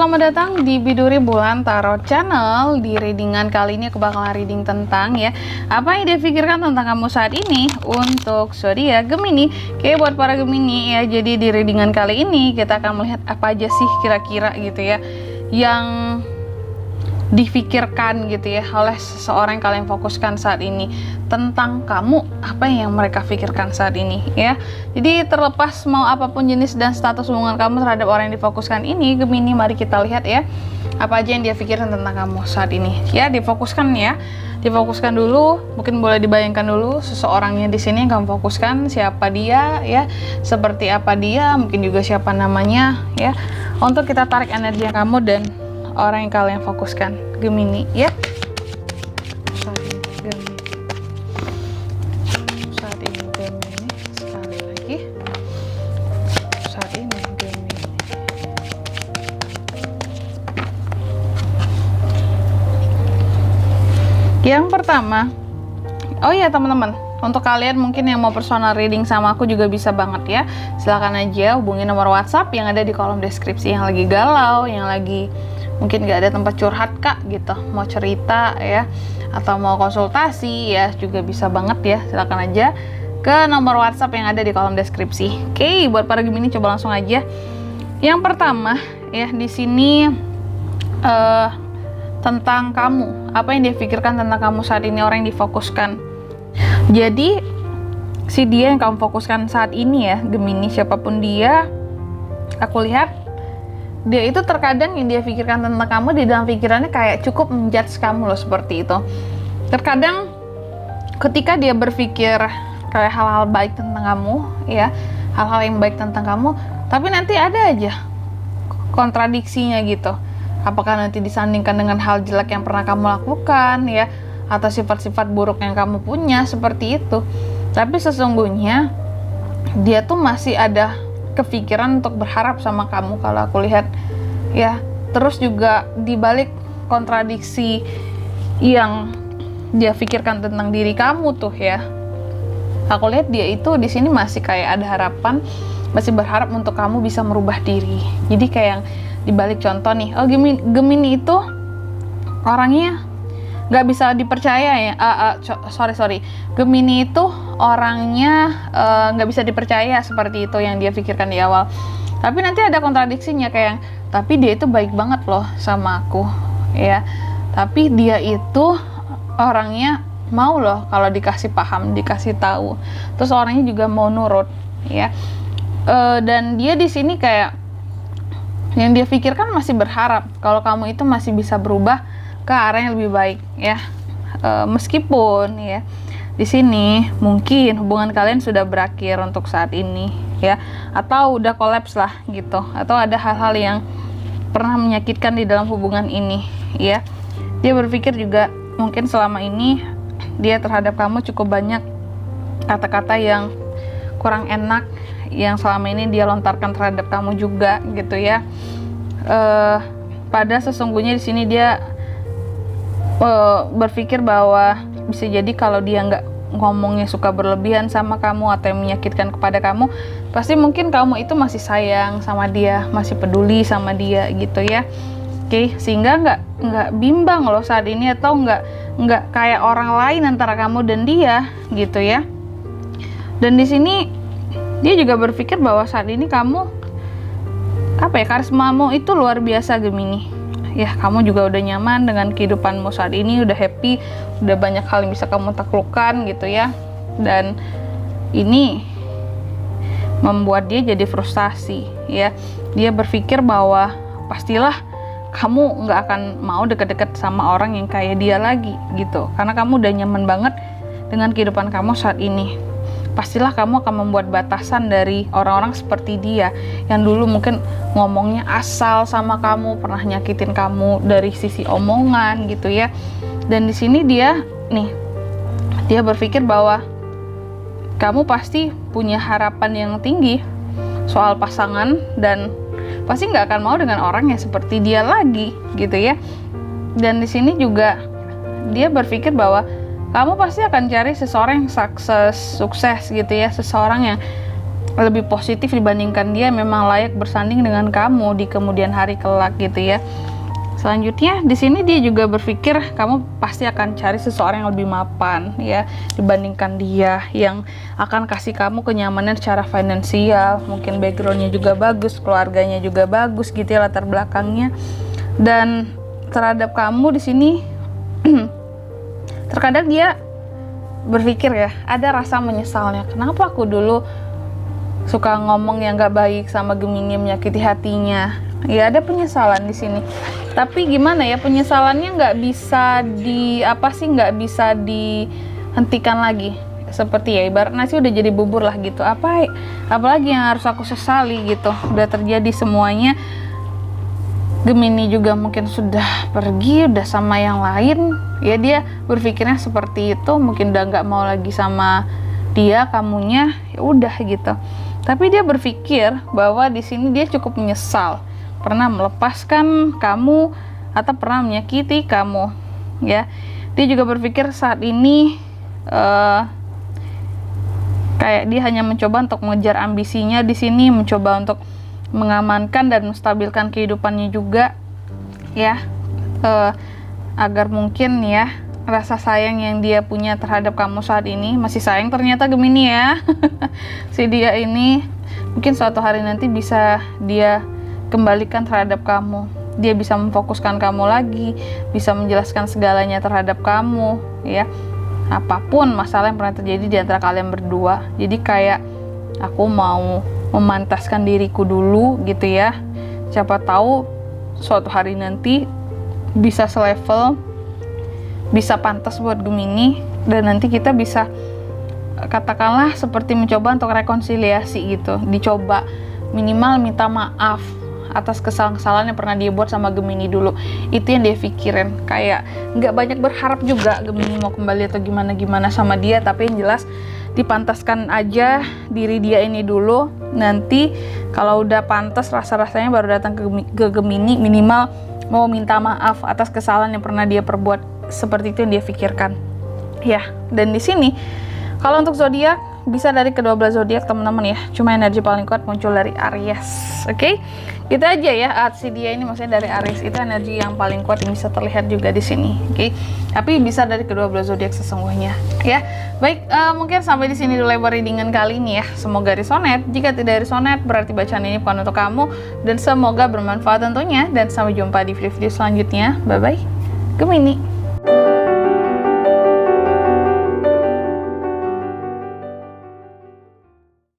selamat datang di Biduri Bulan Tarot Channel. Di readingan kali ini aku bakal reading tentang apa yang dia pikirkan tentang kamu saat ini untuk zodiak Gemini. Oke, buat para Gemini ya, jadi di readingan kali ini kita akan melihat apa aja sih kira-kira gitu ya yang difikirkan gitu ya oleh seseorang yang kalian fokuskan saat ini tentang kamu, apa yang mereka pikirkan saat ini ya. Jadi terlepas mau apapun jenis dan status hubungan kamu terhadap orang yang difokuskan ini, Gemini, mari kita lihat ya apa aja yang dia pikirkan tentang kamu saat ini ya. Difokuskan dulu, mungkin boleh dibayangkan dulu seseorangnya di sini yang kamu fokuskan, siapa dia ya, seperti apa dia, mungkin juga siapa namanya ya, untuk kita tarik energi kamu dan orang yang kalian fokuskan, Gemini ya. Saat ini Gemini sekali lagi. Saat ini Gemini. Yang pertama, oh ya teman-teman, untuk kalian mungkin yang mau personal reading sama aku juga bisa banget ya. Silahkan aja hubungi nomor WhatsApp yang ada di kolom deskripsi, yang lagi galau, yang lagi mungkin gak ada tempat curhat kak gitu, mau cerita ya, atau mau konsultasi ya, juga bisa banget ya. Silakan aja ke nomor WhatsApp yang ada di kolom deskripsi. Oke, buat para Gemini coba langsung aja. Yang pertama ya, di sini tentang kamu, apa yang dia pikirkan tentang kamu saat ini, orang yang difokuskan. Jadi si dia yang kamu fokuskan saat ini ya, Gemini, siapapun dia, aku lihat dia itu terkadang yang dia pikirkan tentang kamu di dalam pikirannya kayak cukup menjudge kamu loh, seperti itu. Terkadang ketika dia berpikir kayak hal-hal baik tentang kamu ya, hal-hal yang baik tentang kamu, tapi nanti ada aja kontradiksinya gitu. Apakah nanti disandingkan dengan hal jelek yang pernah kamu lakukan ya, atau sifat-sifat buruk yang kamu punya, seperti itu. Tapi sesungguhnya dia tuh masih ada kepikiran untuk berharap sama kamu kalau aku lihat ya. Terus juga dibalik kontradiksi yang dia pikirkan tentang diri kamu tuh ya, aku lihat dia itu di sini masih kayak ada harapan, masih berharap untuk kamu bisa merubah diri. Jadi kayak yang dibalik contoh nih, oh Gemini itu orangnya nggak bisa dipercaya ya, sorry, Gemini itu orangnya nggak bisa dipercaya, seperti itu yang dia pikirkan di awal. Tapi nanti ada kontradiksinya kayak, tapi dia itu baik banget loh sama aku ya, tapi dia itu orangnya mau loh kalau dikasih paham, dikasih tahu, terus orangnya juga mau nurut ya. Dan dia di sini kayak yang dia pikirkan masih berharap kalau kamu itu masih bisa berubah ke arah yang lebih baik ya. Meskipun ya di sini mungkin hubungan kalian sudah berakhir untuk saat ini ya, atau udah kolaps lah gitu, atau ada hal-hal yang pernah menyakitkan di dalam hubungan ini ya. Dia berpikir juga mungkin selama ini dia terhadap kamu cukup banyak kata-kata yang kurang enak yang selama ini dia lontarkan terhadap kamu juga gitu ya. Pada sesungguhnya di sini dia berpikir bahwa bisa jadi kalau dia nggak ngomongnya suka berlebihan sama kamu atau yang menyakitkan kepada kamu, pasti mungkin kamu itu masih sayang sama dia, masih peduli sama dia gitu ya. Oke, sehingga nggak bimbang loh saat ini, atau nggak kayak orang lain antara kamu dan dia gitu ya. Dan di sini dia juga berpikir bahwa saat ini kamu karismamu itu luar biasa, Gemini ya. Kamu juga udah nyaman dengan kehidupanmu saat ini, udah happy, udah banyak hal yang bisa kamu taklukkan gitu ya. Dan ini membuat dia jadi frustasi ya. Dia berpikir bahwa pastilah kamu nggak akan mau deket-deket sama orang yang kayak dia lagi gitu, karena kamu udah nyaman banget dengan kehidupan kamu saat ini. Pastilah kamu akan membuat batasan dari orang-orang seperti dia yang dulu mungkin ngomongnya asal sama kamu, pernah nyakitin kamu dari sisi omongan gitu ya. Dan di sini dia berpikir bahwa kamu pasti punya harapan yang tinggi soal pasangan, dan pasti nggak akan mau dengan orang yang seperti dia lagi gitu ya. Dan di sini juga dia berpikir bahwa kamu pasti akan cari seseorang yang sukses gitu ya, seseorang yang lebih positif dibandingkan dia memang layak bersanding dengan kamu di kemudian hari kelak gitu ya. Selanjutnya di sini dia juga berpikir kamu pasti akan cari seseorang yang lebih mapan ya dibandingkan dia, yang akan kasih kamu kenyamanan secara finansial, mungkin backgroundnya juga bagus, keluarganya juga bagus gitu ya, latar belakangnya. Dan terhadap kamu di sini terkadang dia berpikir ya, ada rasa menyesalnya, kenapa aku dulu suka ngomong yang gak baik sama Gemini, menyakiti hatinya. Ya ada penyesalan di sini. Tapi gimana ya, penyesalannya nggak bisa nggak bisa dihentikan lagi. Seperti ya ibarat nasi udah jadi bubur lah gitu. Apalagi yang harus aku sesali gitu. Udah terjadi semuanya. Gemini juga mungkin sudah pergi, udah sama yang lain. Ya dia berpikirnya seperti itu. Mungkin udah nggak mau lagi sama dia, kamunya. Ya udah gitu. Tapi dia berpikir bahwa di sini dia cukup menyesal pernah melepaskan kamu atau pernah menyakiti kamu ya. Dia juga berpikir saat ini kayak dia hanya mencoba untuk mengejar ambisinya di sini, mencoba untuk mengamankan dan menstabilkan kehidupannya juga ya, agar mungkin ya rasa sayang yang dia punya terhadap kamu saat ini, masih sayang ternyata Gemini ya. Si dia ini mungkin suatu hari nanti bisa dia kembalikan terhadap kamu. Dia bisa memfokuskan kamu lagi, bisa menjelaskan segalanya terhadap kamu ya, apapun masalah yang pernah terjadi di antara kalian berdua. Jadi kayak aku mau memantaskan diriku dulu gitu ya, siapa tahu suatu hari nanti bisa selevel, bisa pantas buat Gemini, dan nanti kita bisa katakanlah seperti mencoba untuk rekonsiliasi gitu, dicoba minimal minta maaf atas kesalahan-kesalahan yang pernah dia buat sama Gemini dulu. Itu yang dia pikirin. Kayak nggak banyak berharap juga Gemini mau kembali atau gimana-gimana sama dia, tapi yang jelas dipantaskan aja diri dia ini dulu. Nanti kalau udah pantas rasa-rasanya baru datang ke Gemini, minimal mau minta maaf atas kesalahan yang pernah dia perbuat. Seperti itu yang dia pikirkan ya. Dan di sini kalau untuk zodiak bisa dari kedua belah zodiak teman-teman ya, cuma energi paling kuat muncul dari Aries. Oke, itu aja ya. Si dia ini maksudnya dari Aries, itu energi yang paling kuat yang bisa terlihat juga di sini. Oke, tapi bisa dari kedua belah zodiak sesungguhnya ya. Baik, mungkin sampai di sini dulu lebar readingan kali ini ya. Semoga resonate. Jika tidak resonate berarti bacaan ini bukan untuk kamu, dan semoga bermanfaat tentunya. Dan sampai jumpa di video selanjutnya. Bye bye Gemini.